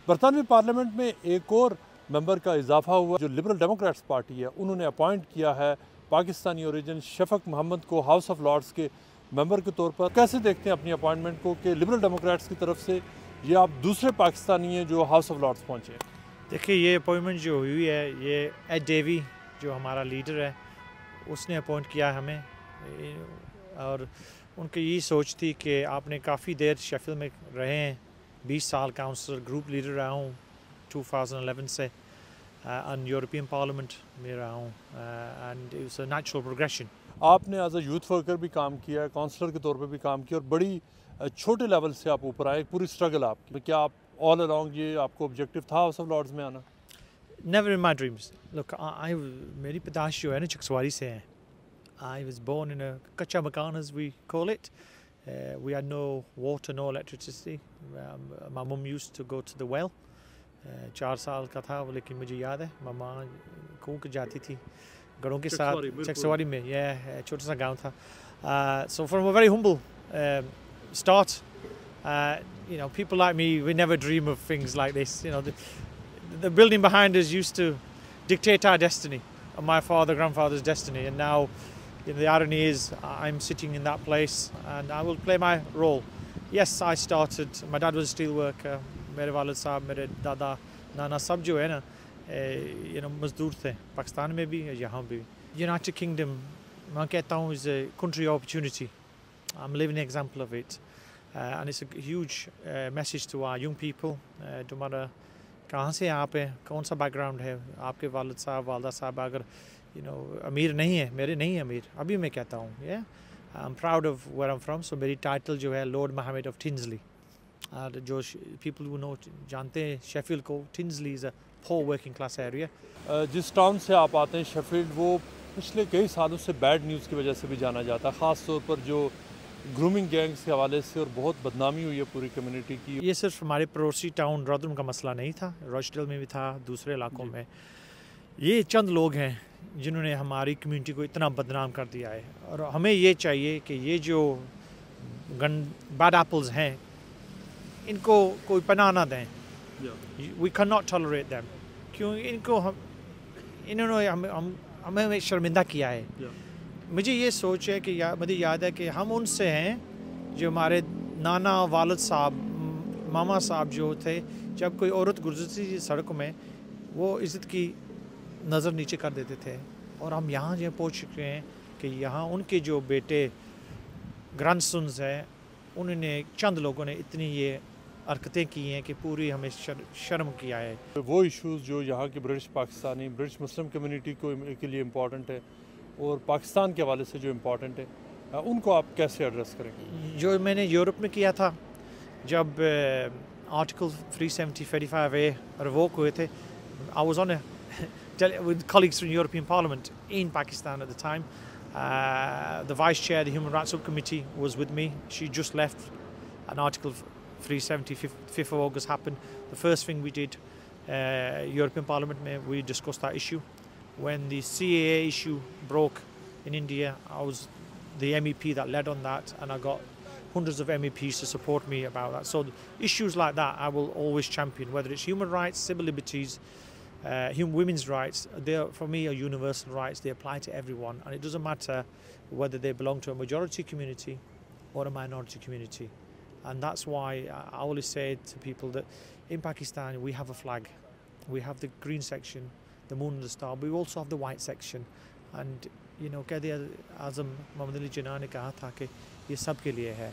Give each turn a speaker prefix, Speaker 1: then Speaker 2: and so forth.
Speaker 1: برطانوی پارلیمنٹ میں ایک اور ممبر کا اضافہ ہوا جو لبرل ڈیموکریٹس پارٹی ہے، انہوں نے اپوائنٹ کیا ہے پاکستانی اوریجن شفق محمد کو ہاؤس آف لارڈز کے ممبر کے طور پر۔ کیسے دیکھتے ہیں اپنی اپوائنٹمنٹ کو کہ لبرل ڈیموکریٹس کی طرف سے یہ آپ دوسرے پاکستانی ہیں جو ہاؤس آف لارڈز پہنچے ہیں؟
Speaker 2: دیکھیں، یہ اپوائنٹمنٹ جو ہوئی ہے یہ ایڈ ڈیوی جو ہمارا لیڈر ہے اس نے اپوائنٹ کیا ہمیں، اور ان کی یہ سوچ تھی کہ آپ نے کافی دیر شیفیلڈ میں رہے ہیں، 20 سال کاؤنسلر گروپ لیڈر رہا ہوں 2011 سے، اور یورپین پارلیمنٹ میں رہا ہوں، and it's a natural progression.
Speaker 1: آپ نے ایز اے یوتھ ورکر بھی کام کیا ہے، کاؤنسلر کے طور پہ بھی کام کیا، اور بڑی چھوٹے لیول سے آپ اوپر آئے، پوری اسٹرگل آپ کی۔ کیا آپ آل along یہ آپ کو آبجیکٹیو تھا ہاؤس آف لارڈز میں آنا؟
Speaker 2: Never in my dreams. Look, میری پیدائش جو ہے نا چکسواری سے ہے۔ I was born in a کچا مکان as we call it. We had no water, no electricity. My mum used to go to the well. 4 سال کا تھا لیکن مجھے یاد ہے ماما کوک جاتی تھی گھروں کے ساتھ چکسواری میں، یہ چھوٹا سا گاؤں تھا۔ So from a very humble start, people like me, we never dream of things like this. The building behind us used to dictate our destiny, my grandfather's destiny, and now the irony is I'm sitting in that place and I will play my role. Yes, I started, my dad was a steel worker, میرے والد صاحب، میرے دادا نانا سب جو ہے نا مزدور تھے، پاکستان میں بھی یہاں بھی۔ یونائٹڈ کنگڈم میں کہتا ہوں is a country opportunity. I'm a living example of it, and it's a huge message to our young people. تمہارا کہاں سے آپ ہیں، کون سا بیک گراؤنڈ ہے آپ کے والد صاحب والدہ صاحب، اگر امیر نہیں ہے، میرے نہیں امیر، ابھی میں کہتا ہوں I'm proud of where I'm from. So میری ٹائٹل جو ہے لارڈ محمد آف ٹنزلی، اور جو پیپل who know جانتے ہیں شیفیلڈ کو، ٹنزلی از اے poor working class area.
Speaker 1: جس ٹاؤن سے آپ آتے ہیں شیفیلڈ، وہ پچھلے کئی سالوں سے بیڈ نیوز کی وجہ سے بھی جانا جاتا ہے، خاص طور پر جو گرومنگ گینگز کے حوالے سے، اور بہت بدنامی ہوئی ہے پوری کمیونٹی کی۔
Speaker 2: یہ صرف ہمارے پڑوسی ٹاؤن رادرم کا مسئلہ نہیں تھا، روچڈیل میں بھی تھا، دوسرے علاقوں میں۔ یہ چند لوگ ہیں جنہوں نے ہماری کمیونٹی کو اتنا بدنام کر دیا ہے، اور ہمیں یہ چاہیے کہ یہ جو بیڈ ایپلز ہیں ان کو کوئی پناہ نہ دیں۔ We can not tolerate them, کیوں انہوں نے ہمیں شرمندہ کیا ہے۔ مجھے یہ سوچ ہے کہ مجھے یاد ہے کہ ہم ان سے ہیں جو ہمارے نانا والد صاحب ماما صاحب جو تھے، جب کوئی عورت گزرتی تھی سڑک میں وہ عزت کی نظر نیچے کر دیتے تھے، اور ہم یہاں جو پہنچ چکے ہیں کہ یہاں ان کے جو بیٹے گرانڈ سنز ہیں، انہوں نے چند لوگوں نے اتنی یہ حرکتیں کی ہیں کہ پوری ہمیں شرم کیا ہے۔
Speaker 1: وہ ایشوز جو یہاں کی برٹش پاکستانی برٹش مسلم کمیونٹی کے لیے امپورٹنٹ ہے، اور پاکستان کے حوالے سے جو امپورٹنٹ ہے، ان کو آپ کیسے ایڈریس کریں گے؟
Speaker 2: جو میں نے یورپ میں کیا تھا، جب آرٹیکل 370-35A ریووک ہوئے تھے، I was on with colleagues from European Parliament in Pakistan at the time. The Vice Chair of the Human Rights Subcommittee was with me. She just left, and Article 370, 5th of August happened. The first thing we did, European Parliament, we discussed that issue. When the CAA issue broke in India, I was the MEP that led on that, and I got hundreds of MEPs to support me about that. So issues like that I will always champion, whether it's human rights, civil liberties, women's rights. They are, for me, are universal rights. They apply to everyone, and it doesn't matter whether they belong to a majority community or a minority community. And that's why I always say to people that in Pakistan we have a flag. We have the green section, the moon and the star, but we also have the white section. And Quaid Azam محمد علی جناح نے کہا تھا کہ یہ سب کے لیے ہے۔